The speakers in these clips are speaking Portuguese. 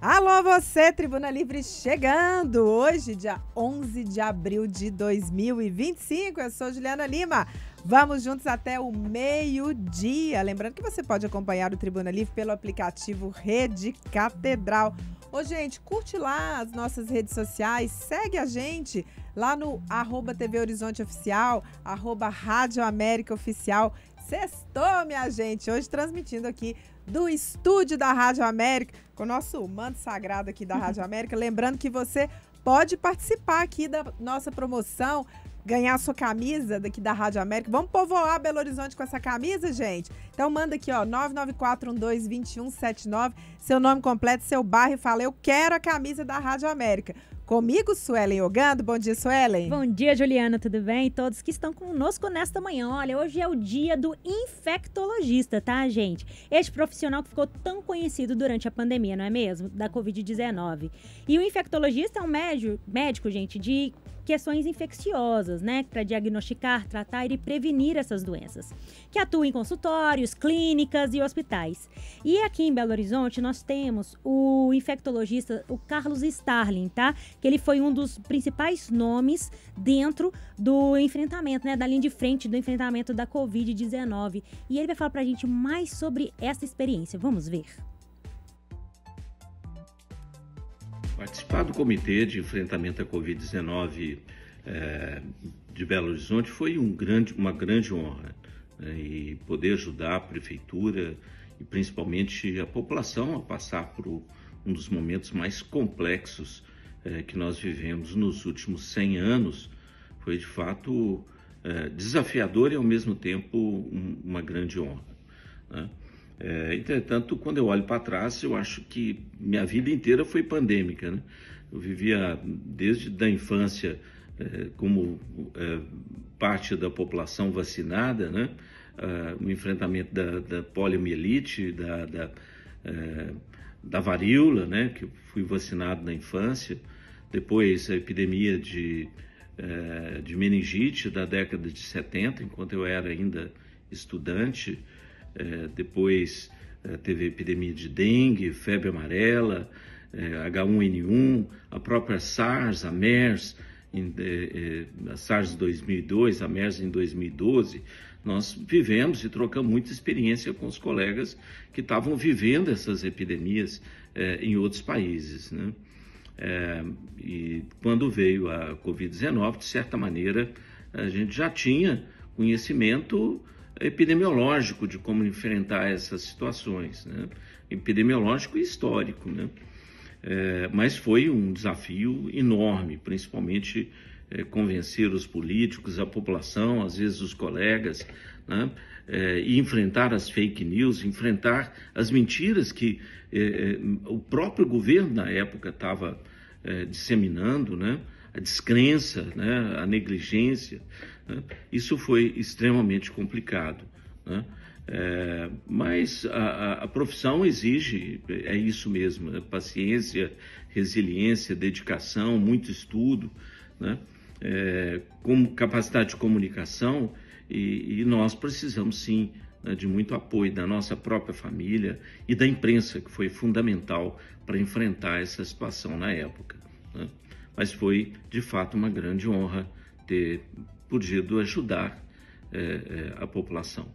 Alô você, Tribuna Livre chegando! Hoje, dia 11 de abril de 2025. Eu sou Juliana Lima. Vamos juntos até o meio-dia. Lembrando que você pode acompanhar o Tribuna Livre pelo aplicativo Rede Catedral. Ô, gente, curte lá as nossas redes sociais, segue a gente lá no @TV Horizonte Oficial, @Rádio América Oficial. Sextou, minha gente! Hoje transmitindo aqui do estúdio da Rádio América, com o nosso manto sagrado aqui da Rádio América. Lembrando que você pode participar aqui da nossa promoção, ganhar a sua camisa daqui da Rádio América. Vamos povoar Belo Horizonte com essa camisa, gente? Então manda aqui, ó, 994122179, seu nome completo, seu bairro e fala, eu quero a camisa da Rádio América. Comigo, Suelen Ogando. Bom dia, Suelen. Bom dia, Juliana, tudo bem? E todos que estão conosco nesta manhã. Olha, hoje é o dia do infectologista, tá, gente? Este profissional que ficou tão conhecido durante a pandemia, não é mesmo? Da Covid-19. E o infectologista é um médico, gente, de questões infecciosas, né? Para diagnosticar, tratar e prevenir essas doenças. Que atua em consultórios, clínicas e hospitais. E aqui em Belo Horizonte nós temos o infectologista, o Carlos Starling, tá? Que ele foi um dos principais nomes dentro do enfrentamento, né? Da linha de frente do enfrentamento da Covid-19. E ele vai falar pra gente mais sobre essa experiência. Vamos ver. Participar do Comitê de Enfrentamento à Covid-19 de Belo Horizonte foi uma grande honra, né? E poder ajudar a Prefeitura e principalmente a população a passar por um dos momentos mais complexos que nós vivemos nos últimos 100 anos. Foi de fato desafiador e ao mesmo tempo uma grande honra, né? Entretanto, quando eu olho para trás, eu acho que minha vida inteira foi pandêmica, né? Eu vivia desde a infância como parte da população vacinada, né? O enfrentamento da poliomielite, da varíola, né? Que eu fui vacinado na infância. Depois a epidemia de meningite da década de 70, enquanto eu era ainda estudante. Depois teve a epidemia de dengue, febre amarela, H1N1, a própria SARS, a MERS, a SARS em 2002, a MERS em 2012. Nós vivemos e trocamos muita experiência com os colegas que estavam vivendo essas epidemias em outros países, né? E quando veio a Covid-19, de certa maneira, a gente já tinha conhecimento epidemiológico de como enfrentar essas situações, né? Epidemiológico e histórico, né? Mas foi um desafio enorme, principalmente convencer os políticos, a população, às vezes os colegas, né? E enfrentar as fake news, enfrentar as mentiras que o próprio governo na época estava disseminando, né? A descrença, né? A negligência, né? Isso foi extremamente complicado, né? Mas a profissão exige, é isso mesmo, né? Paciência, resiliência, dedicação, muito estudo, né? Com capacidade de comunicação, e nós precisamos sim, né, de muito apoio da nossa própria família e da imprensa, que foi fundamental para enfrentar essa situação na época, né? Mas foi, de fato, uma grande honra ter podido ajudar a população.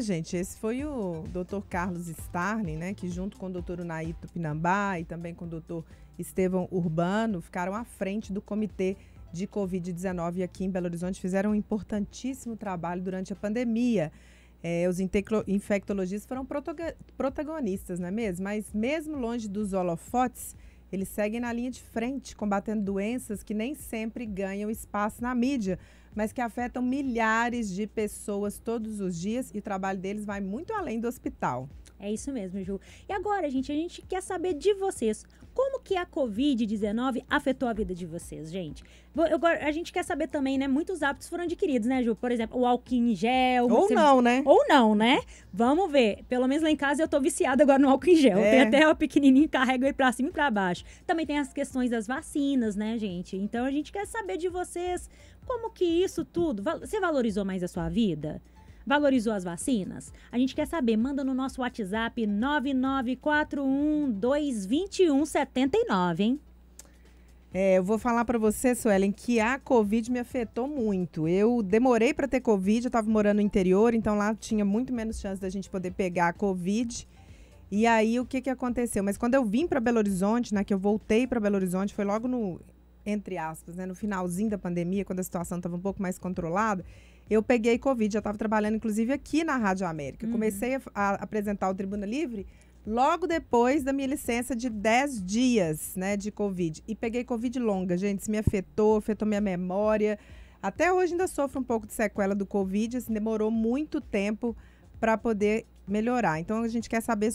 Gente, esse foi o Dr. Carlos Starling, né, que junto com o Dr. Unai Tupinambá e também com o Dr. Estevão Urbano ficaram à frente do Comitê de Covid-19 aqui em Belo Horizonte, fizeram um importantíssimo trabalho durante a pandemia. Os infectologistas foram protagonistas, não é mesmo? Mas mesmo longe dos holofotes, eles seguem na linha de frente, combatendo doenças que nem sempre ganham espaço na mídia, mas que afetam milhares de pessoas todos os dias, e o trabalho deles vai muito além do hospital. É isso mesmo, Ju. E agora, gente, a gente quer saber de vocês. Como que a Covid-19 afetou a vida de vocês, gente? A gente quer saber também, né? Muitos hábitos foram adquiridos, né, Ju? Por exemplo, o álcool em gel. Ou não, né? Ou não, né? Vamos ver. Pelo menos lá em casa eu tô viciada agora no álcool em gel. Tem até o pequenininho, carrego ele pra cima e pra baixo. Também tem as questões das vacinas, né, gente? Então a gente quer saber de vocês como que isso tudo... Você valorizou mais a sua vida? Valorizou as vacinas? A gente quer saber, manda no nosso WhatsApp 994122179, hein? Eu vou falar para você, Suelen, que a Covid me afetou muito. Eu demorei para ter Covid, eu estava morando no interior, então lá tinha muito menos chance da gente poder pegar a Covid. E aí, o que aconteceu? Mas quando eu vim para Belo Horizonte, né, que eu voltei para Belo Horizonte, foi logo no, entre aspas, né, no finalzinho da pandemia, quando a situação estava um pouco mais controlada, eu peguei Covid. Eu estava trabalhando, inclusive, aqui na Rádio América. Comecei a apresentar o Tribuna Livre logo depois da minha licença de 10 dias, né, de Covid. E peguei Covid longa, gente, isso me afetou minha memória. Até hoje ainda sofro um pouco de sequela do Covid, assim, demorou muito tempo para poder melhorar. Então, a gente quer saber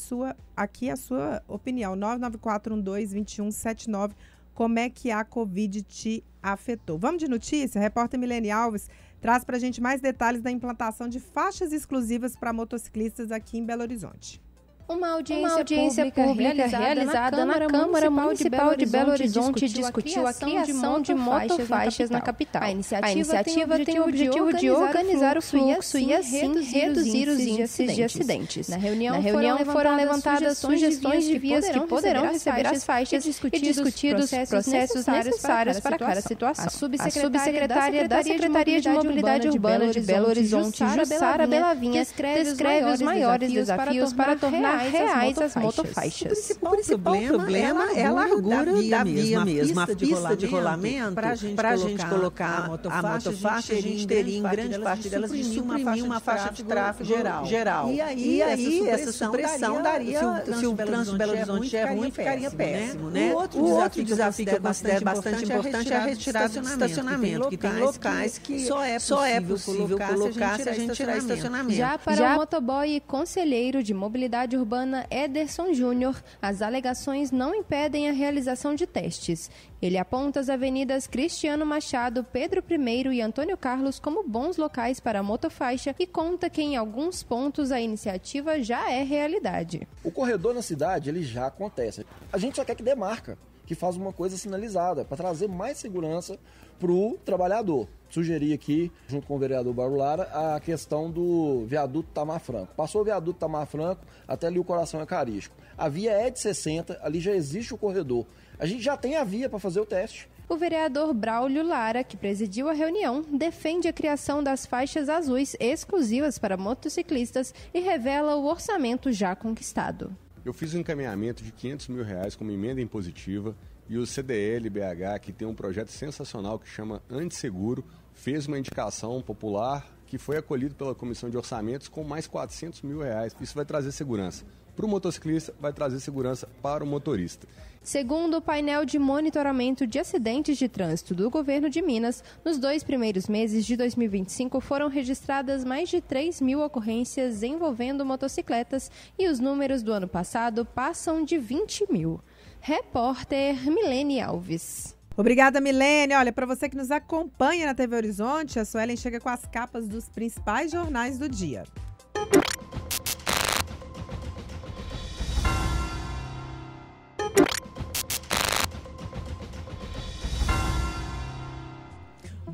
aqui a sua opinião. 994122179, como é que a Covid te afetou? Vamos de notícia? A repórter Milene Alves traz para a gente mais detalhes da implantação de faixas exclusivas para motociclistas aqui em Belo Horizonte. Uma audiência pública realizada na Câmara Municipal de Belo Horizonte discutiu a criação de motofaixas na capital. A iniciativa tem o objetivo de organizar o fluxo e assim reduzir os índices de acidentes. Na reunião foram levantadas sugestões de vias que poderão receber as faixas e discutidos processos necessários para cada situação. A subsecretária da Secretaria de Mobilidade Urbana de Belo Horizonte, Jussara Bellavinha, descreve os maiores desafios para tornar reais as motofaixas. O principal problema é a largura da via mesmo. A pista de rolamento, para a gente colocar a motofaixa, a gente teria em grande parte delas de suprimir uma faixa de tráfego geral. E aí essa supressão daria, se o trânsito de Belo Horizonte é ruim, ficaria péssimo, né? O outro desafio que eu considero bastante importante é a retirada do estacionamento, que tem locais que só é possível colocar se a gente tirar estacionamento. Já para o motoboy e conselheiro de mobilidade urbana Ederson Júnior, as alegações não impedem a realização de testes. Ele aponta as avenidas Cristiano Machado, Pedro I e Antônio Carlos como bons locais para a motofaixa e conta que em alguns pontos a iniciativa já é realidade. O corredor na cidade, ele já acontece. A gente só quer que dê marca, que faz uma coisa sinalizada, para trazer mais segurança para o trabalhador. Sugeri aqui, junto com o vereador Barulara, a questão do viaduto Tamar Franco. Passou o viaduto Tamar Franco, até ali o Coração Eucarístico. A via é de 60, ali já existe o corredor. A gente já tem a via para fazer o teste. O vereador Braulio Lara, que presidiu a reunião, defende a criação das faixas azuis exclusivas para motociclistas e revela o orçamento já conquistado. Eu fiz um encaminhamento de R$500 mil como emenda impositiva e o CDL-BH, que tem um projeto sensacional que chama Antisseguro, fez uma indicação popular que foi acolhido pela Comissão de Orçamentos com mais R$400 mil. Isso vai trazer segurança para o motociclista, vai trazer segurança para o motorista. Segundo o painel de monitoramento de acidentes de trânsito do governo de Minas, nos 2 primeiros meses de 2025 foram registradas mais de 3.000 ocorrências envolvendo motocicletas e os números do ano passado passam de 20.000. Repórter Milene Alves. Obrigada, Milene. Olha, para você que nos acompanha na TV Horizonte, a Suelen chega com as capas dos principais jornais do dia.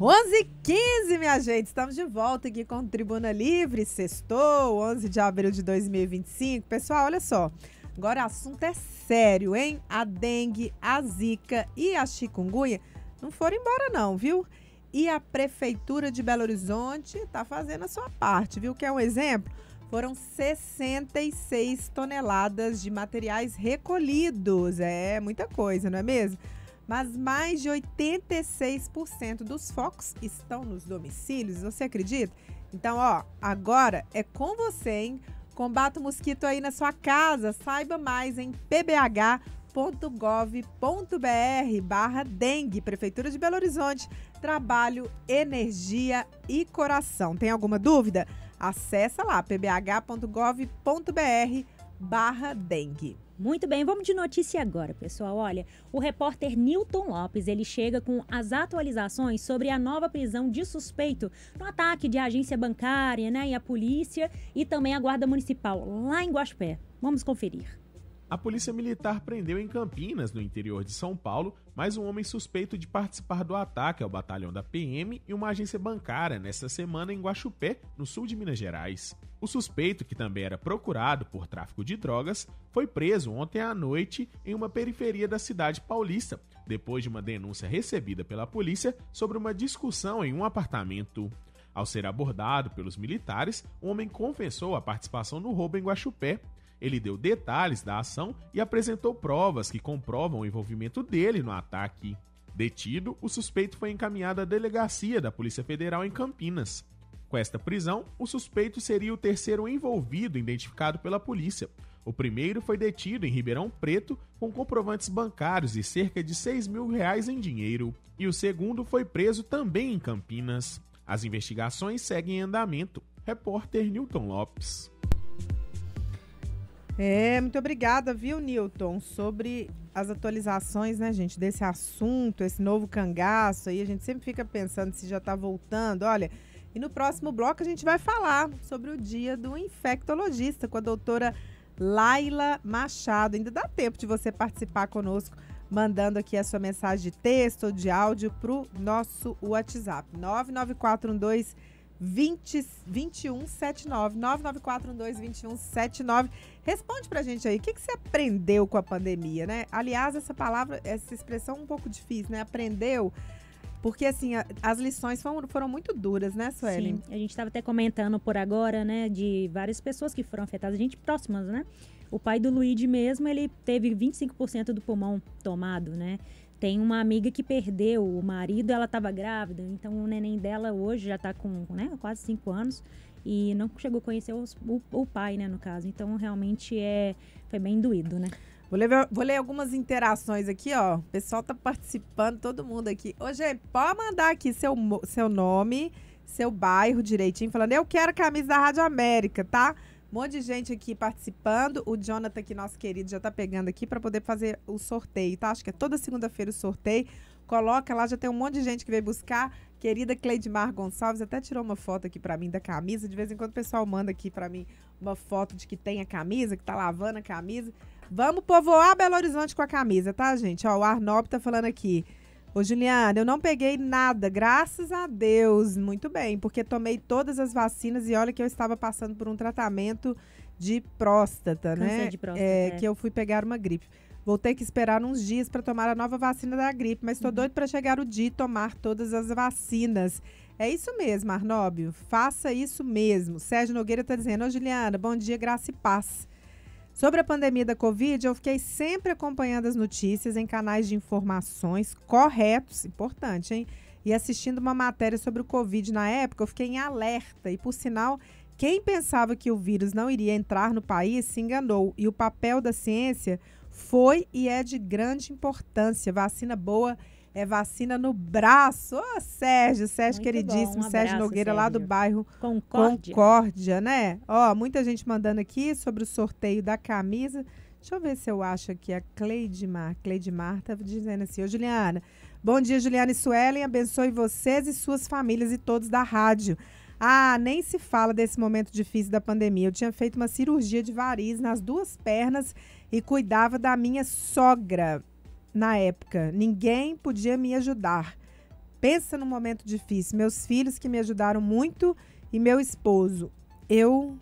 Onze 15, minha gente, estamos de volta aqui com o Tribuna Livre, sextou, 11 de abril de 2025. Pessoal, olha só, agora o assunto é sério, hein? A dengue, a zika e a chikungunya não foram embora não, viu? E a Prefeitura de Belo Horizonte está fazendo a sua parte, viu? Quer um exemplo? Foram 66 toneladas de materiais recolhidos, é muita coisa, não é mesmo? Mas mais de 86% dos focos estão nos domicílios, você acredita? Então, ó, agora é com você, hein? Combata o mosquito aí na sua casa. Saiba mais em pbh.gov.br/dengue. Prefeitura de Belo Horizonte, trabalho, energia e coração. Tem alguma dúvida? Acessa lá, pbh.gov.br/dengue. Muito bem, vamos de notícia agora, pessoal. Olha, o repórter Nilton Lopes, ele chega com as atualizações sobre a nova prisão de suspeito no ataque de agência bancária, né, e a polícia e também a Guarda Municipal lá em Guaxupé. Vamos conferir. A Polícia Militar prendeu em Campinas, no interior de São Paulo, mais um homem suspeito de participar do ataque ao batalhão da PM e uma agência bancária nesta semana em Guaxupé, no sul de Minas Gerais. O suspeito, que também era procurado por tráfico de drogas, foi preso ontem à noite em uma periferia da cidade paulista, depois de uma denúncia recebida pela polícia sobre uma discussão em um apartamento. Ao ser abordado pelos militares, o homem confessou a participação no roubo em Guaxupé. Ele deu detalhes da ação e apresentou provas que comprovam o envolvimento dele no ataque. Detido, o suspeito foi encaminhado à delegacia da Polícia Federal em Campinas. Com esta prisão, o suspeito seria o terceiro envolvido identificado pela polícia. O primeiro foi detido em Ribeirão Preto com comprovantes bancários e cerca de R$6 mil em dinheiro. E o segundo foi preso também em Campinas. As investigações seguem em andamento. Repórter Newton Lopes. Muito obrigada, viu, Newton, sobre as atualizações, né, gente, desse assunto, esse novo cangaço aí, a gente sempre fica pensando se já tá voltando, olha, e no próximo bloco a gente vai falar sobre o dia do infectologista com a doutora Laila Machado. Ainda dá tempo de você participar conosco, mandando aqui a sua mensagem de texto ou de áudio pro nosso WhatsApp, 99412-2179, 99412-2179. Responde pra gente aí, o que você aprendeu com a pandemia, né? Aliás, essa palavra, essa expressão é um pouco difícil, né? Aprendeu, porque assim, as lições foram muito duras, né, Sueli? Sim, a gente estava até comentando por agora, né, de várias pessoas que foram afetadas, gente próximas, né? O pai do Luigi mesmo, ele teve 25% do pulmão tomado, né? Tem uma amiga que perdeu o marido, ela estava grávida, então o neném dela hoje já está com, né, quase 5 anos e não chegou a conhecer o pai, né, no caso. Então, realmente foi bem doído, né? Vou ler algumas interações aqui, ó. O pessoal tá participando, todo mundo aqui. Ô, gente, pode mandar aqui seu nome, seu bairro direitinho, falando, eu quero a camisa da Rádio América, tá? Um monte de gente aqui participando. O Jonathan, aqui, nosso querido, já tá pegando aqui para poder fazer o sorteio, tá? Acho que é toda segunda-feira o sorteio. Coloca lá, já tem um monte de gente que veio buscar. Querida Cleidmar Gonçalves até tirou uma foto aqui para mim da camisa. De vez em quando o pessoal manda aqui para mim uma foto de que tem a camisa, que tá lavando a camisa. Vamos povoar Belo Horizonte com a camisa, tá, gente? Ó, o Arnob tá falando aqui. Ô, Juliana, eu não peguei nada, graças a Deus. Muito bem, porque tomei todas as vacinas e olha que eu estava passando por um tratamento de próstata, né? De próstata, que eu fui pegar uma gripe. Vou ter que esperar uns dias para tomar a nova vacina da gripe, mas estou doido para chegar o dia e tomar todas as vacinas. É isso mesmo, Arnóbio. Faça isso mesmo. Sérgio Nogueira está dizendo, ô, Juliana, bom dia, graça e paz. Sobre a pandemia da Covid, eu fiquei sempre acompanhando as notícias em canais de informações corretos, importante, hein? E assistindo uma matéria sobre o Covid na época, eu fiquei em alerta. E, por sinal, quem pensava que o vírus não iria entrar no país se enganou. E o papel da ciência foi e é de grande importância. Vacina boa é vacina no braço. Ô, Sérgio muito queridíssimo, bom. Sérgio Nogueira, Sérgio, lá do bairro Concórdia, né? Ó, muita gente mandando aqui sobre o sorteio da camisa. Deixa eu ver se eu acho aqui a Cleidmar. Cleidmar tá dizendo assim, ô, Juliana, bom dia, Juliana e Suelen, abençoe vocês e suas famílias e todos da rádio. Ah, nem se fala desse momento difícil da pandemia. Eu tinha feito uma cirurgia de varizes nas 2 pernas e cuidava da minha sogra na época. Ninguém podia me ajudar. Pensa num momento difícil. Meus filhos que me ajudaram muito e meu esposo. Eu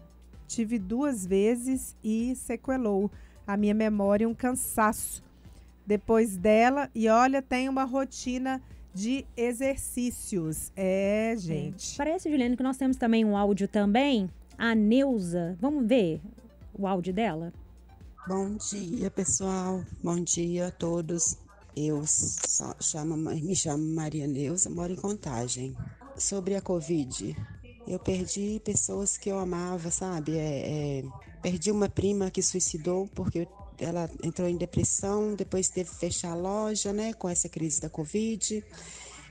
tive 2 vezes e sequelou a minha memória, um cansaço depois dela. E olha, tem uma rotina de exercícios. Gente. Parece, Juliana, que nós temos também um áudio também. A Neuza. Vamos ver o áudio dela? Bom dia, pessoal. Bom dia a todos. Eu me chamo Maria Neuza, moro em Contagem. Sobre a Covid, eu perdi pessoas que eu amava, sabe? Perdi uma prima que suicidou porque ela entrou em depressão, depois teve que fechar a loja, né, com essa crise da Covid,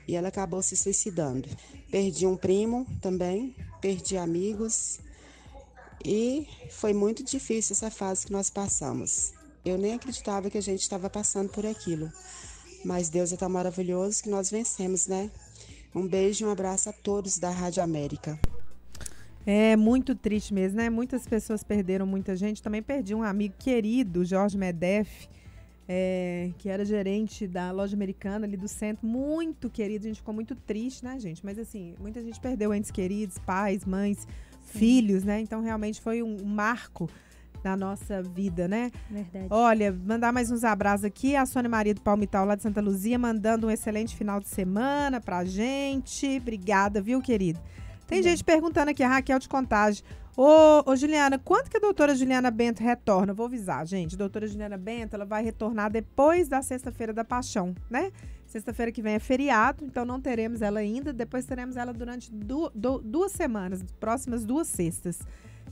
e ela acabou se suicidando. Perdi um primo também, perdi amigos, e foi muito difícil essa fase que nós passamos. Eu nem acreditava que a gente estava passando por aquilo, mas Deus é tão maravilhoso que nós vencemos, né? Um beijo e um abraço a todos da Rádio América. É muito triste mesmo, né? Muitas pessoas perderam muita gente. Também perdi um amigo querido, Jorge Medef, que era gerente da loja americana ali do centro. Muito querido, a gente ficou muito triste, né, gente? Mas assim, muita gente perdeu entes queridos, pais, mães, filhos, né? Então realmente foi um marco na nossa vida, né? Verdade. Olha, mandar mais uns abraços aqui. A Sônia Maria do Palmital, lá de Santa Luzia, mandando um excelente final de semana pra gente. Obrigada, viu, querido? Tem gente perguntando aqui, a Raquel de Contagem. Ô, Juliana, quando que a doutora Juliana Bento retorna? Vou avisar, gente. A doutora Juliana Bento, ela vai retornar depois da Sexta-feira da Paixão, né? Sexta-feira que vem é feriado, então não teremos ela ainda. Depois teremos ela durante 2 semanas, próximas 2 sextas.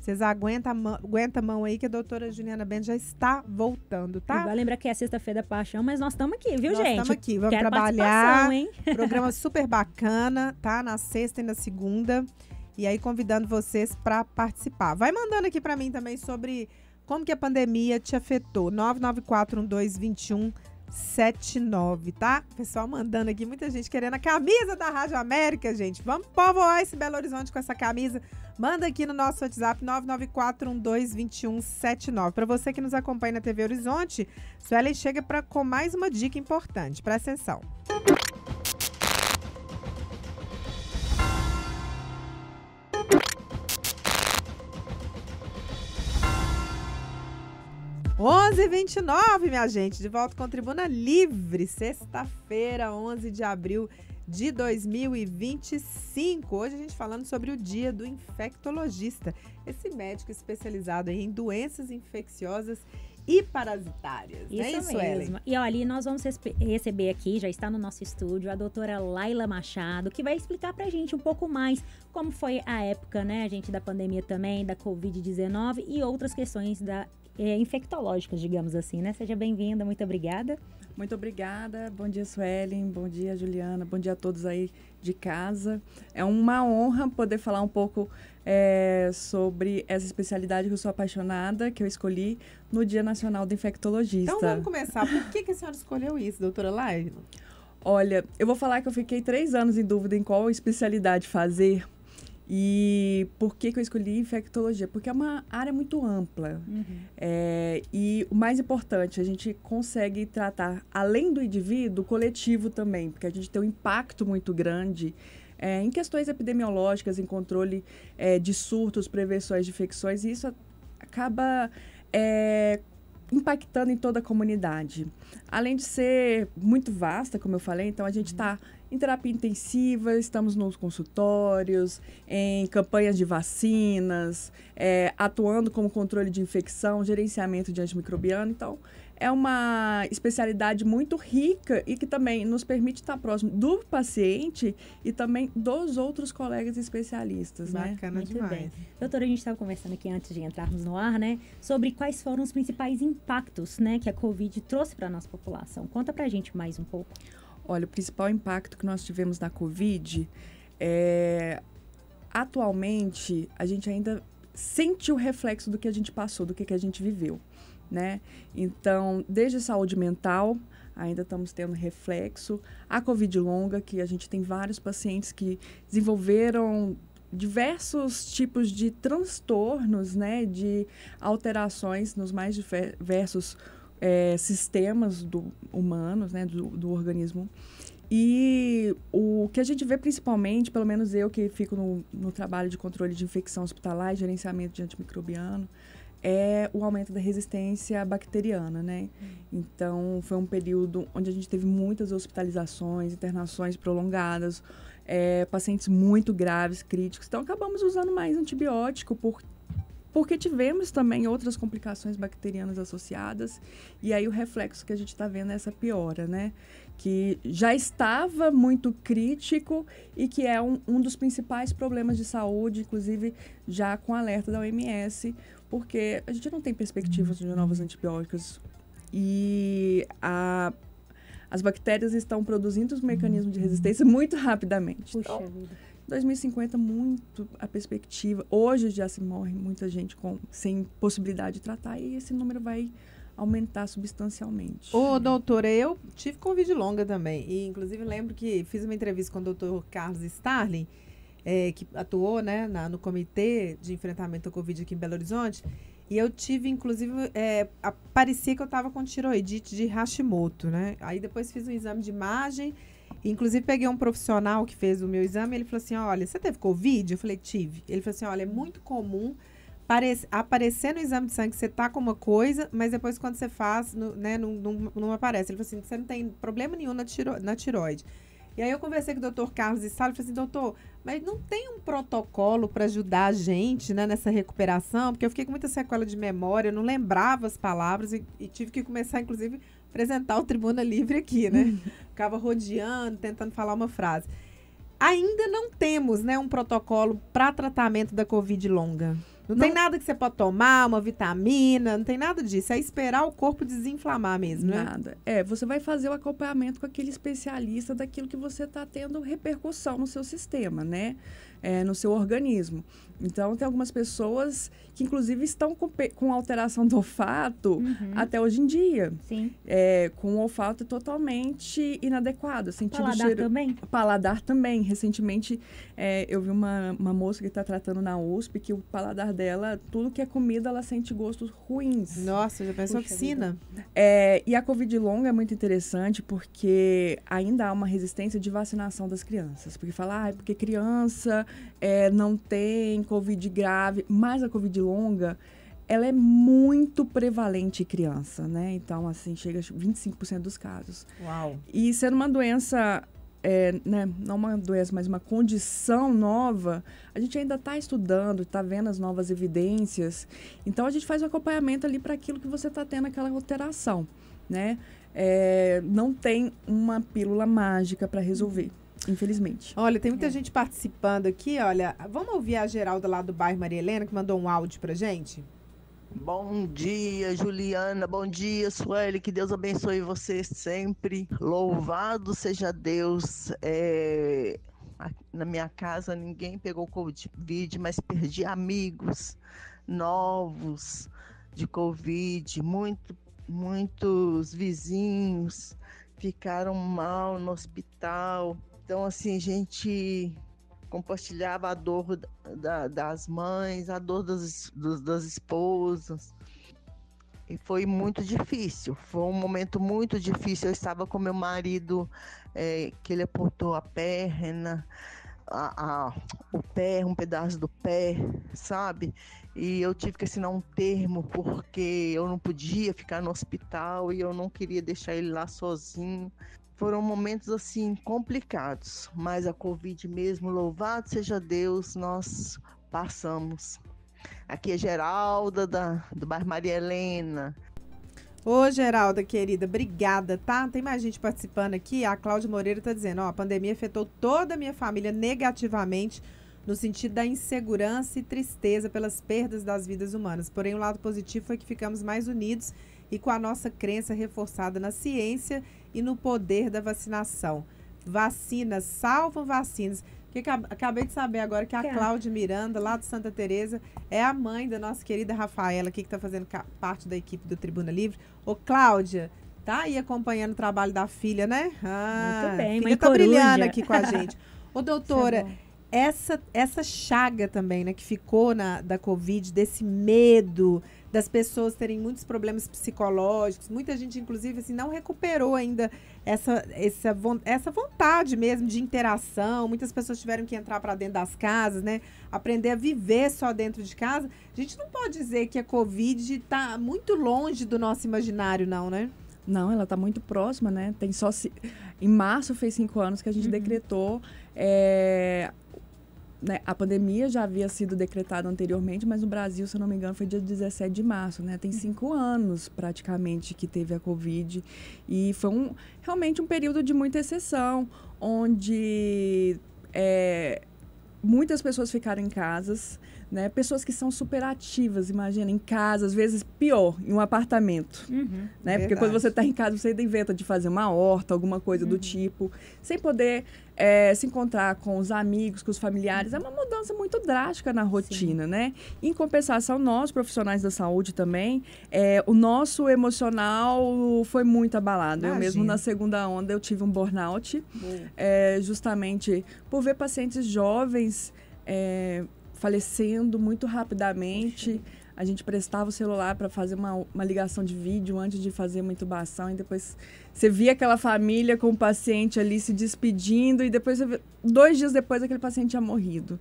Vocês aguentam a mão aí que a doutora Juliana Bento já está voltando, tá? Vai lembrar que é Sexta-feira da Paixão, mas nós estamos aqui, viu, gente? Nós estamos aqui, vamos Quero trabalhar. hein? Programa super bacana, tá? Na sexta e na segunda. E aí convidando vocês para participar. Vai mandando aqui para mim também sobre como que a pandemia te afetou. 994122179, tá? Pessoal mandando aqui, muita gente querendo a camisa da Rádio América, gente. Vamos povoar esse Belo Horizonte com essa camisa. Manda aqui no nosso WhatsApp 994122179. Para você que nos acompanha na TV Horizonte, Suelen chega com mais uma dica importante. Presta atenção. (11h29), minha gente, de volta com Tribuna Livre, sexta-feira, 11 de abril de 2025. Hoje a gente falando sobre o dia do infectologista, esse médico especializado em doenças infecciosas e parasitárias. Isso mesmo. E olha, nós vamos receber aqui, já está no nosso estúdio, a doutora Laila Machado, que vai explicar pra gente um pouco mais como foi a época, né, gente, da pandemia também, da Covid-19 e outras questões infectológicas, digamos assim, né? Seja bem-vinda, muito obrigada. Muito obrigada, bom dia, Suelen, bom dia, Juliana, bom dia a todos aí de casa. É uma honra poder falar um pouco sobre essa especialidade que eu sou apaixonada, que eu escolhi no Dia Nacional do Infectologista. Então vamos começar. Por que a senhora escolheu isso, doutora Laila? Olha, eu vou falar que eu fiquei 3 anos em dúvida em qual especialidade fazer. E por que eu escolhi infectologia? Porque é uma área muito ampla. E o mais importante, a gente consegue tratar, além do indivíduo, o coletivo também, porque a gente tem um impacto muito grande em questões epidemiológicas, em controle de surtos, prevenções de infecções, e isso acaba impactando em toda a comunidade. Além de ser muito vasta, como eu falei, então a gente está em terapia intensiva, estamos nos consultórios, em campanhas de vacinas, atuando como controle de infecção, gerenciamento de antimicrobiano. Então, é uma especialidade muito rica e que também nos permite estar próximo do paciente e também dos outros colegas especialistas, Bacana, né? demais. Bem. Doutora, a gente estava conversando aqui antes de entrarmos no ar, né? Sobre quais foram os principais impactos, né, que a Covid trouxe para a nossa população. Conta pra gente mais um pouco. Olha, o principal impacto que nós tivemos na Covid atualmente, a gente ainda sente o reflexo do que a gente passou, do que a gente viveu, né? Então, desde a saúde mental, ainda estamos tendo reflexo. A Covid longa, que a gente tem vários pacientes que desenvolveram diversos tipos de transtornos, né? De alterações nos mais diversos sistemas humanos, né, do organismo. E o que a gente vê principalmente, pelo menos eu que fico no trabalho de controle de infecção hospitalar e gerenciamento de antimicrobiano, é o aumento da resistência bacteriana, né? Então, foi um período onde a gente teve muitas hospitalizações, internações prolongadas, pacientes muito graves, críticos. Então, acabamos usando mais antibiótico porque tivemos também outras complicações bacterianas associadas, e aí o reflexo que a gente está vendo é essa piora, né? Que já estava muito crítico e que é um dos principais problemas de saúde, inclusive já com alerta da OMS, porque a gente não tem perspectivas de novos antibióticos e as bactérias estão produzindo os mecanismos de resistência muito rapidamente. Puxa então, vida. 2050, muito a perspectiva. Hoje já se morre muita gente sem possibilidade de tratar e esse número vai aumentar substancialmente. Ô, doutora, eu tive Covid longa também. E, inclusive, lembro que fiz uma entrevista com o doutor Carlos Starling. que atuou, né, no Comitê de Enfrentamento ao Covid aqui em Belo Horizonte. E eu tive, inclusive, parecia que eu estava com tiroidite de Hashimoto, né? Aí depois fiz um exame de imagem, inclusive peguei um profissional que fez o meu exame, ele falou assim, olha, você teve Covid? Eu falei, tive. Ele falou assim, olha, é muito comum aparecer no exame de sangue que você tá com uma coisa, mas depois quando você faz, não aparece. Ele falou assim, você não tem problema nenhum na tiroide. E aí eu conversei com o doutor Carlos Sala e falei assim, doutor, mas não tem um protocolo para ajudar a gente, né, nessa recuperação? Porque eu fiquei com muita sequela de memória, eu não lembrava as palavras e tive que começar, inclusive, a apresentar o Tribuna Livre aqui, né? Ficava rodeando, tentando falar uma frase. Ainda não temos, né, um protocolo para tratamento da Covid longa. Não tem nada que você pode tomar, uma vitamina, não tem nada disso. É esperar o corpo desinflamar mesmo, né? Nada. Você vai fazer o acompanhamento com aquele especialista daquilo que você está tendo repercussão no seu sistema, né? No seu organismo. Então, tem algumas pessoas que, inclusive, estão com alteração do olfato até hoje em dia. Sim. Com o olfato totalmente inadequado. Paladar também? Paladar também. Recentemente, eu vi uma moça que está tratando na USP que o paladar dela, tudo que é comida, ela sente gostos ruins. Nossa, já pensou oficina? E a Covid longa é muito interessante porque ainda há uma resistência de vacinação das crianças. Porque fala, porque criança não tem Covid grave, mas a Covid longa, ela é muito prevalente em criança, né? Então, assim, chega a 25% dos casos. Uau! E sendo uma doença, né, não uma doença, mas uma condição nova, a gente ainda está estudando, está vendo as novas evidências. Então, a gente faz o acompanhamento ali para aquilo que você está tendo, aquela alteração, né? Não tem uma pílula mágica para resolver. Infelizmente. Olha, tem muita gente participando aqui, olha. Vamos ouvir a Geralda lá do bairro Maria Helena, que mandou um áudio pra gente? Bom dia, Juliana. Bom dia, Sueli. Que Deus abençoe você sempre. Louvado seja Deus. Na minha casa ninguém pegou Covid, mas perdi amigos novos de Covid. Muitos vizinhos ficaram mal no hospital. Então, assim, a gente compartilhava a dor das mães, a dor das esposas. E foi muito difícil, foi um momento muito difícil. Eu estava com meu marido, que ele apontou a perna, o pé, um pedaço do pé, sabe? E eu tive que assinar um termo porque eu não podia ficar no hospital e eu não queria deixar ele lá sozinho. Foram momentos, assim, complicados, mas a Covid mesmo, louvado seja Deus, nós passamos. Aqui é Geralda, do bairro Maria Helena. Ô, Geralda, querida, obrigada, tá? Tem mais gente participando aqui. A Cláudia Moreira tá dizendo, a pandemia afetou toda a minha família negativamente, no sentido da insegurança e tristeza pelas perdas das vidas humanas. Porém, o lado positivo foi que ficamos mais unidos e com a nossa crença reforçada na ciência e no poder da vacinação. Vacinas salvam vacinas. Porque acabei de saber agora que a Cláudia Miranda, lá de Santa Teresa, é a mãe da nossa querida Rafaela, aqui, que está fazendo parte da equipe do Tribuna Livre. Ô, Cláudia, tá aí acompanhando o trabalho da filha, né? Muito bem, a filha mãe tá coruja. brilhando aqui com a gente. Ô, doutora, essa chaga também, né, que ficou da Covid, desse medo das pessoas terem muitos problemas psicológicos, muita gente, inclusive, assim, não recuperou ainda essa vontade mesmo de interação. Muitas pessoas tiveram que entrar para dentro das casas, né, aprender a viver só dentro de casa. A gente não pode dizer que a Covid está muito longe do nosso imaginário, não, né? Não, ela está muito próxima, né? Em março fez 5 anos que a gente decretou. Né, a pandemia já havia sido decretada anteriormente, mas no Brasil, se eu não me engano, foi dia 17 de março, né? Tem 5 anos, praticamente, que teve a Covid. E foi realmente um período de muita exceção, onde muitas pessoas ficaram em casas, né? Pessoas que são super ativas, imagina, em casa, às vezes pior, em um apartamento. Né? Porque quando você está em casa, você ainda inventa de fazer uma horta, alguma coisa do tipo, sem poder se encontrar com os amigos, com os familiares, é uma mudança muito drástica na rotina, né? Em compensação, nós, profissionais da saúde também, o nosso emocional foi muito abalado. Eu mesmo, na segunda onda, eu tive um burnout, justamente por ver pacientes jovens falecendo muito rapidamente. A gente prestava o celular para fazer uma ligação de vídeo antes de fazer uma intubação e depois você via aquela família com o paciente ali se despedindo e depois, 2 dias depois, aquele paciente tinha morrido.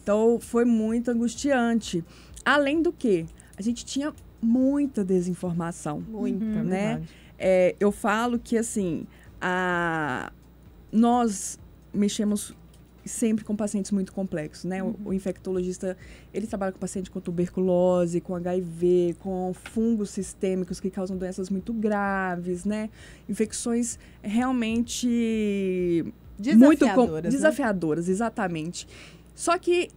Então, foi muito angustiante. Além do que, a gente tinha muita desinformação. Muita, né? Eu falo que, assim, nós mexemos sempre com pacientes muito complexos, né? O infectologista, ele trabalha com paciente com tuberculose, com HIV, com fungos sistêmicos que causam doenças muito graves, né? Infecções realmente desafiadoras, exatamente. Só que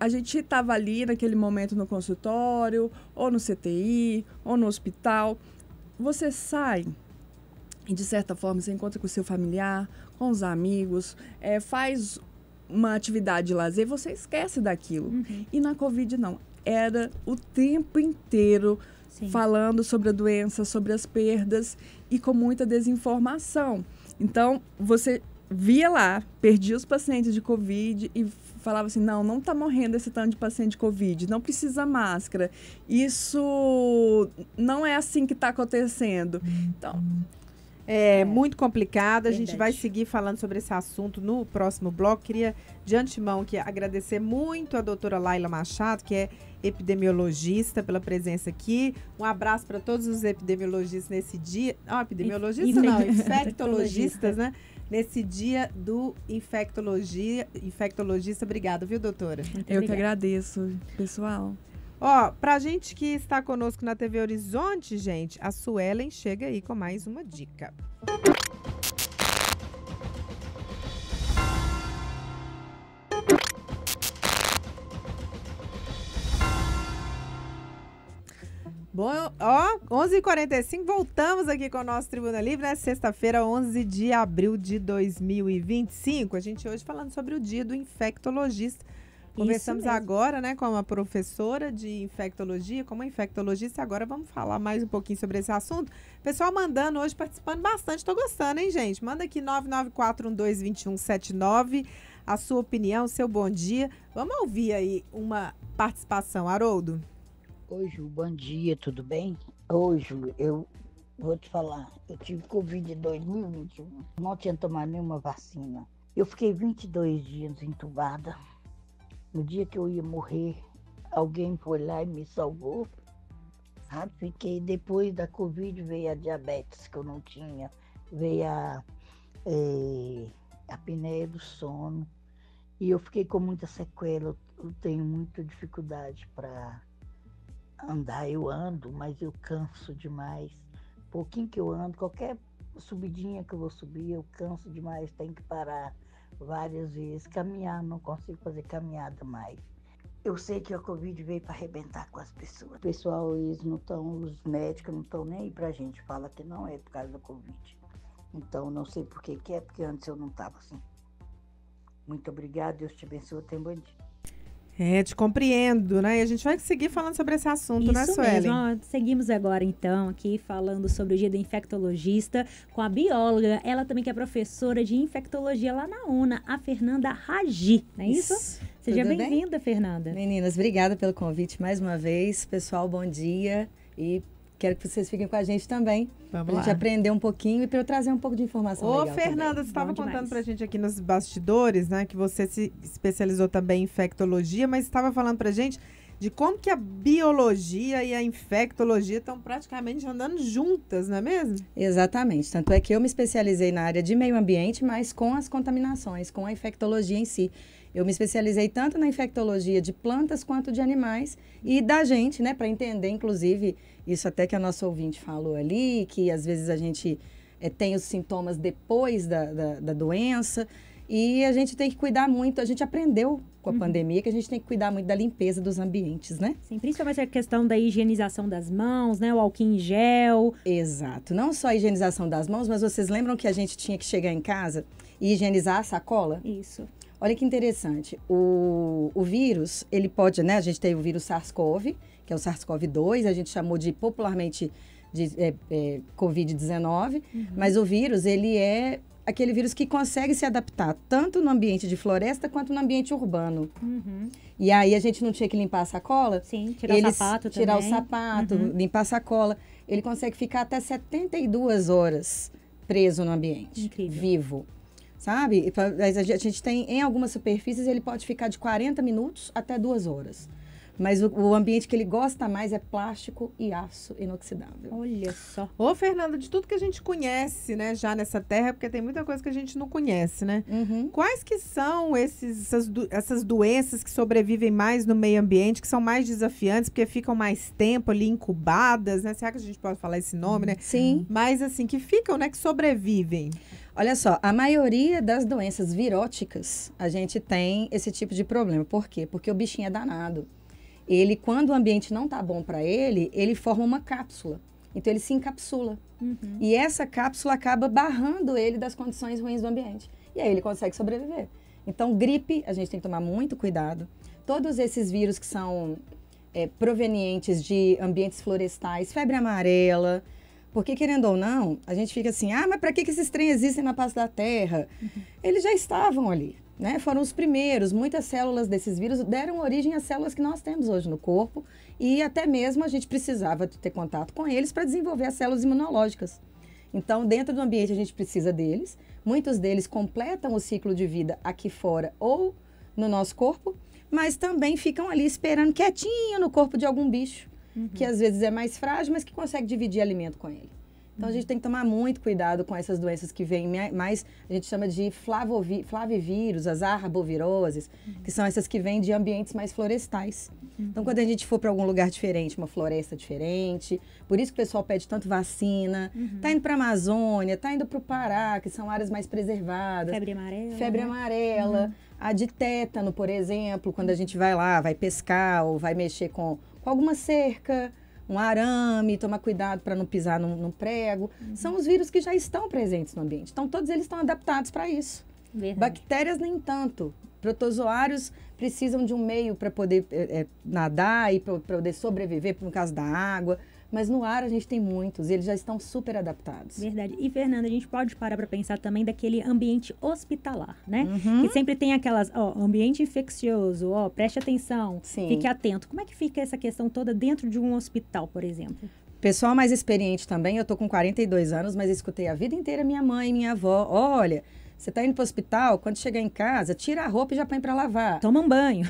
a gente estava ali naquele momento no consultório, ou no CTI, ou no hospital. Você sai e, de certa forma, você encontra com o seu familiar, com os amigos, faz uma atividade de lazer, você esquece daquilo. E na Covid, não. Era o tempo inteiro falando sobre a doença, sobre as perdas e com muita desinformação. Então, você via lá, perdia os pacientes de Covid e falava assim, não está morrendo esse tanto de paciente de Covid, não precisa máscara. Isso não é assim que está acontecendo. Então... muito complicado. A gente vai seguir falando sobre esse assunto no próximo bloco. Queria, de antemão, agradecer muito a doutora Laila Machado, que é epidemiologista, pela presença aqui. Um abraço para todos os epidemiologistas nesse dia. Infectologistas, né? Nesse dia do infectologista. Obrigada, viu, doutora? Eu que agradeço, pessoal. Pra gente que está conosco na TV Horizonte, gente, a Suelen chega aí com mais uma dica. Bom, 11h45, voltamos aqui com o nosso Tribuna Livre, né? Sexta-feira, 11 de abril de 2025. A gente hoje falando sobre o dia do infectologista. Conversamos agora, né, com uma professora de infectologia, como infectologista. Agora vamos falar mais um pouquinho sobre esse assunto. Pessoal mandando hoje, participando bastante. Tô gostando, hein, gente? Manda aqui 994122179 a sua opinião, seu bom dia. Vamos ouvir aí uma participação. Haroldo? Oi, Ju, bom dia, tudo bem? Oi, Ju, eu vou te falar. Eu tive Covid em 2021. Não tinha tomado nenhuma vacina. Eu fiquei 22 dias entubada. No dia que eu ia morrer, alguém foi lá e me salvou. Sabe? Fiquei, depois da Covid, veio a diabetes, que eu não tinha. Veio a apneia do sono. E eu fiquei com muita sequela. Eu tenho muita dificuldade para andar. Eu ando, mas eu canso demais. Pouquinho que eu ando, qualquer subidinha que eu vou subir, eu canso demais, tenho que parar várias vezes. Caminhar, não consigo fazer caminhada mais. Eu sei que a Covid veio para arrebentar com as pessoas. O pessoal, eles não estão, os médicos não estão nem aí pra gente. Fala que não é por causa da Covid. Então, não sei por que é, porque antes eu não estava assim. Muito obrigada, Deus te abençoe, tenha um bom dia. Te compreendo, né? E a gente vai seguir falando sobre esse assunto, né, Suelen? Mesmo. Seguimos agora, então, aqui falando sobre o dia do infectologista com a bióloga, ela também que é professora de infectologia lá na UNA, a Fernanda Ragi, não é isso? Seja bem-vinda, Fernanda. Meninas, obrigada pelo convite mais uma vez. Pessoal, bom dia e quero que vocês fiquem com a gente também. Vamos lá. A gente aprender um pouquinho e para eu trazer um pouco de informação legal. Fernanda, você estava contando pra gente aqui nos bastidores, né, que você se especializou também em infectologia, mas estava falando pra gente de como que a biologia e a infectologia estão praticamente andando juntas, não é mesmo? Exatamente. Tanto é que eu me especializei na área de meio ambiente, mas com as contaminações, com a infectologia em si. Eu me especializei tanto na infectologia de plantas quanto de animais e da gente, né, para entender, inclusive, isso até que a nossa ouvinte falou ali, que às vezes a gente tem os sintomas depois da doença e a gente tem que cuidar muito. A gente aprendeu com a pandemia que a gente tem que cuidar muito da limpeza dos ambientes, né? Sim, principalmente a questão da higienização das mãos, né, o álcool em gel. Exato, não só a higienização das mãos, mas vocês lembram que a gente tinha que chegar em casa e higienizar a sacola? Isso. Olha que interessante. O vírus, ele pode, né? A gente tem o vírus SARS-CoV, que é o SARS-CoV-2, a gente chamou popularmente de Covid-19, mas o vírus, ele é aquele vírus que consegue se adaptar tanto no ambiente de floresta quanto no ambiente urbano. E aí a gente não tinha que limpar a sacola. Sim, tirar o sapato limpar a sacola. Ele consegue ficar até 72 horas preso no ambiente, vivo. Sabe? A gente tem, em algumas superfícies, ele pode ficar de 40 minutos até 2 horas. Mas o ambiente que ele gosta mais é plástico e aço inoxidável. Olha só. Ô, Fernanda, de tudo que a gente conhece, né, já nessa terra, porque tem muita coisa que a gente não conhece, né? Quais que são essas doenças que sobrevivem mais no meio ambiente, que são mais desafiantes, porque ficam mais tempo ali incubadas, né? Será que a gente pode falar esse nome, né? Sim. Mas, assim, que ficam, né, que sobrevivem. Olha só, a maioria das doenças viróticas, a gente tem esse tipo de problema. Por quê? Porque o bichinho é danado. Ele, quando o ambiente não tá bom para ele, ele forma uma cápsula. Então, ele se encapsula. E essa cápsula acaba barrando ele das condições ruins do ambiente. E aí, ele consegue sobreviver. Então, gripe, a gente tem que tomar muito cuidado. Todos esses vírus que são provenientes de ambientes florestais, febre amarela. Porque, querendo ou não, a gente fica assim, mas para que esses trem existem na face da Terra? Eles já estavam ali. Né? Foram os primeiros, muitas células desses vírus deram origem às células que nós temos hoje no corpo e até mesmo a gente precisava ter contato com eles para desenvolver as células imunológicas. Então, dentro do ambiente a gente precisa deles, muitos deles completam o ciclo de vida aqui fora ou no nosso corpo, mas também ficam ali esperando quietinho no corpo de algum bicho, que às vezes é mais frágil, mas que consegue dividir alimento com ele. Então, a gente tem que tomar muito cuidado com essas doenças que vêm mais, a gente chama de flavivírus, as arboviroses, que são essas que vêm de ambientes mais florestais. Então, quando a gente for para algum lugar diferente, uma floresta diferente, por isso que o pessoal pede tanto vacina, tá indo para a Amazônia, tá indo para o Pará, que são áreas mais preservadas. Febre amarela, a de tétano, por exemplo, quando a gente vai lá, vai pescar ou vai mexer com alguma cerca, um arame, tomar cuidado para não pisar num prego. São os vírus que já estão presentes no ambiente. Então, todos eles estão adaptados para isso. Verdade. Bactérias nem tanto. Protozoários precisam de um meio para poder nadar e para poder sobreviver, no caso da água. Mas no ar a gente tem muitos, e eles já estão super adaptados. Verdade. E, Fernanda, a gente pode parar para pensar também daquele ambiente hospitalar, né? Que sempre tem aquelas, ambiente infeccioso, preste atenção, fique atento. Como é que fica essa questão toda dentro de um hospital, por exemplo? Pessoal mais experiente também, eu tô com 42 anos, mas escutei a vida inteira minha mãe e minha avó, olha... Você tá indo pro hospital, quando chegar em casa, tira a roupa e já põe para lavar. Toma um banho.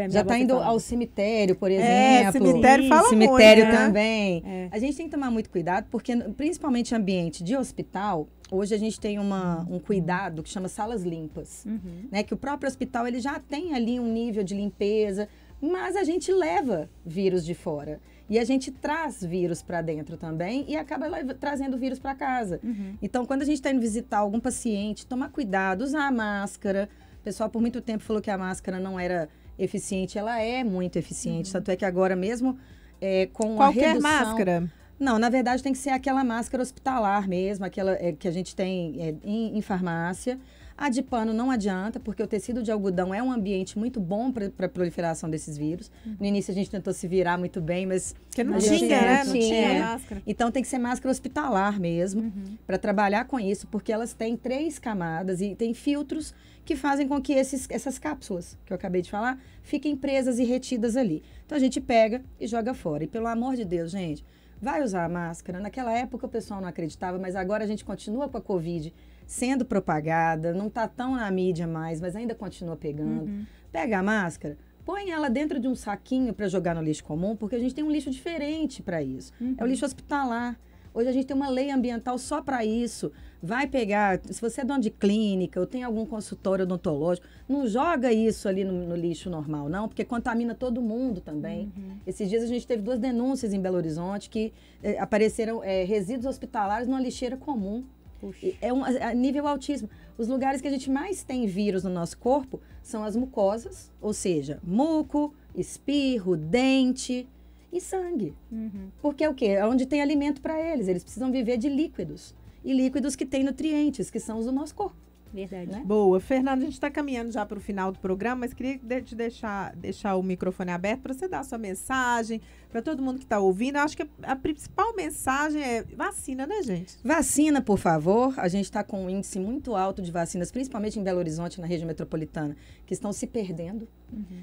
Já tá indo ao cemitério, por exemplo. Cemitério fala cemitério muito, também. A gente tem que tomar muito cuidado, porque principalmente ambiente de hospital, hoje a gente tem um cuidado que chama salas limpas. Né? Que o próprio hospital ele já tem ali um nível de limpeza, mas a gente leva vírus de fora. E a gente traz vírus para dentro também e acaba trazendo vírus para casa. Então, quando a gente está indo visitar algum paciente, tomar cuidado, usar a máscara. O pessoal, por muito tempo, falou que a máscara não era eficiente. Ela é muito eficiente. Tanto é que agora mesmo, com a redução... Qualquer máscara? Não, na verdade, tem que ser aquela máscara hospitalar mesmo, aquela que a gente tem em farmácia. A de pano não adianta, porque o tecido de algodão é um ambiente muito bom para a proliferação desses vírus. No início a gente tentou se virar muito bem, mas... Porque não tinha, né? Não tinha máscara. Então tem que ser máscara hospitalar mesmo, para trabalhar com isso, porque elas têm 3 camadas e tem filtros que fazem com que essas cápsulas, que eu acabei de falar, fiquem presas e retidas ali. Então a gente pega e joga fora. E pelo amor de Deus, gente, vai usar a máscara. Naquela época o pessoal não acreditava, mas agora a gente continua com a Covid sendo propagada, não está tão na mídia mais, mas ainda continua pegando. Pega a máscara, põe ela dentro de um saquinho para jogar no lixo comum, porque a gente tem um lixo diferente para isso. É o lixo hospitalar. Hoje a gente tem uma lei ambiental só para isso. Vai pegar, se você é dono de clínica ou tem algum consultório odontológico, não joga isso ali no lixo normal, não, porque contamina todo mundo também. Esses dias a gente teve 2 denúncias em Belo Horizonte que apareceram resíduos hospitalares numa lixeira comum. É nível altíssimo. Os lugares que a gente mais tem vírus no nosso corpo são as mucosas, ou seja, muco, espirro, dente e sangue. Porque é o quê? É onde tem alimento para eles. Eles precisam viver de líquidos. e líquidos que têm nutrientes, que são os do nosso corpo. Verdade. Né? Boa. Fernanda, a gente está caminhando já para o final do programa, mas queria te deixar o microfone aberto para você dar a sua mensagem, para todo mundo que está ouvindo. Eu acho que a principal mensagem é vacina, né, gente? Vacina, por favor. A gente está com um índice muito alto de vacinas, principalmente em Belo Horizonte, na região metropolitana, que estão se perdendo.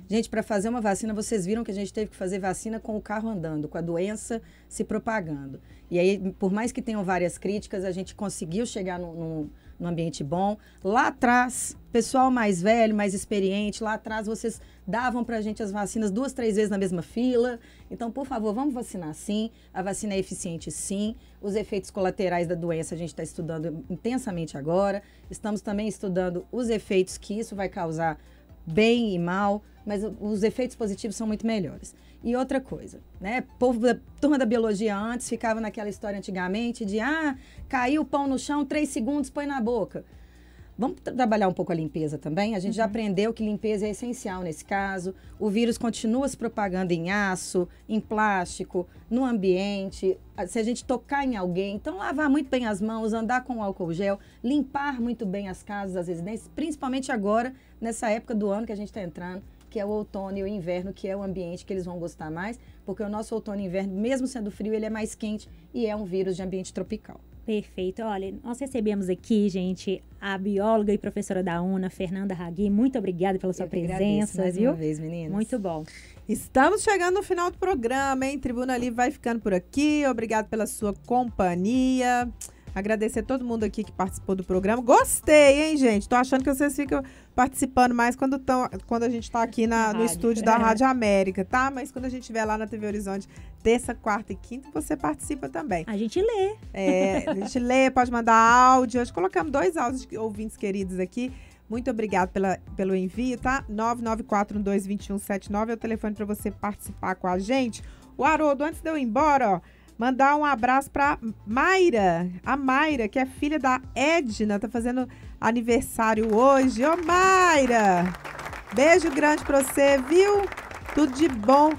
Gente, para fazer uma vacina, vocês viram que a gente teve que fazer vacina com o carro andando, com a doença se propagando. E aí, por mais que tenham várias críticas, a gente conseguiu chegar num ambiente bom. Lá atrás, pessoal mais velho, mais experiente, lá atrás vocês davam pra gente as vacinas 2, 3 vezes na mesma fila. Então, por favor, vamos vacinar sim. A vacina é eficiente sim. Os efeitos colaterais da doença a gente está estudando intensamente agora. Estamos também estudando os efeitos que isso vai causar bem e mal, mas os efeitos positivos são muito melhores. E outra coisa, né? Povo da turma da biologia antes ficava naquela história antigamente de caiu o pão no chão, 3 segundos, põe na boca. Vamos trabalhar um pouco a limpeza também. A gente já aprendeu que limpeza é essencial nesse caso. O vírus continua se propagando em aço, em plástico, no ambiente. Se a gente tocar em alguém, então lavar muito bem as mãos, andar com álcool gel, limpar muito bem as casas, as residências, principalmente agora, nessa época do ano que a gente está entrando, que é o outono e o inverno, que é o ambiente que eles vão gostar mais, porque o nosso outono e inverno, mesmo sendo frio, ele é mais quente e é um vírus de ambiente tropical. Perfeito. Olha, nós recebemos aqui, gente, a bióloga e professora da UNA, Fernanda Hagui. Muito obrigada pela sua presença, mais viu? Uma vez, meninas. Muito bom. Estamos chegando no final do programa, hein? Tribuna Livre vai ficando por aqui. Obrigado pela sua companhia. Agradecer a todo mundo aqui que participou do programa. Gostei, hein, gente? Tô achando que vocês ficam participando mais quando a gente tá aqui no estúdio da Rádio América, tá? Mas quando a gente estiver lá na TV Horizonte, terça, quarta e quinta, você participa também. A gente lê. A gente lê, pode mandar áudio. Hoje colocamos 2 áudios de ouvintes queridos aqui. Muito obrigado pelo envio, tá? 994122179 é o telefone para você participar com a gente. O Haroldo, antes de eu ir embora, ó, mandar um abraço pra Mayra. A Mayra, que é filha da Edna, tá fazendo aniversário hoje. Ô, Mayra! Beijo grande pra você, viu? Tudo de bom.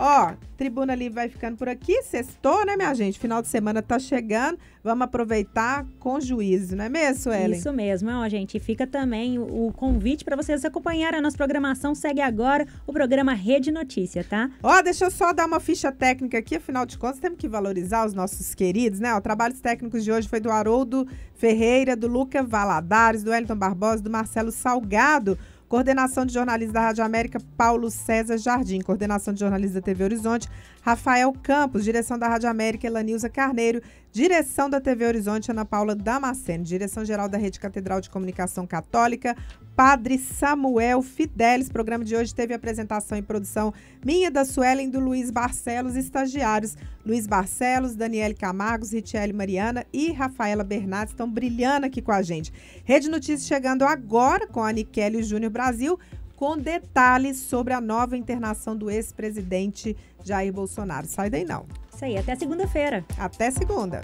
Ó, Tribuna Livre vai ficando por aqui. Sextou, né, minha gente? Final de semana tá chegando. Vamos aproveitar com juízo, não é mesmo, Suelen? Isso mesmo, ó, gente. Fica também o convite para vocês acompanharem a nossa programação. Segue agora o programa Rede Notícia, tá? Ó, deixa eu só dar uma ficha técnica aqui. Afinal de contas, temos que valorizar os nossos queridos, né? Ó, trabalhos técnicos de hoje foi do Haroldo Ferreira, do Luca Valadares, do Wellington Barbosa, do Marcelo Salgado. Coordenação de jornalismo da Rádio América, Paulo César Jardim. Coordenação de jornalismo da TV Horizonte, Rafael Campos. Direção da Rádio América, Elanilza Carneiro. Direção da TV Horizonte, Ana Paula Damasceno. Direção-geral da Rede Catedral de Comunicação Católica, Padre Samuel Fidelis. Programa de hoje teve apresentação e produção minha, da Suelen e do Luiz Barcelos. Estagiários, Luiz Barcelos, Daniele Camargos, Richelle Mariana e Rafaela Bernardes estão brilhando aqui com a gente. Rede Notícias chegando agora com a Nikele Júnior Brasil, com detalhes sobre a nova internação do ex-presidente Jair Bolsonaro. Sai daí não. Isso aí, até segunda-feira. Até segunda.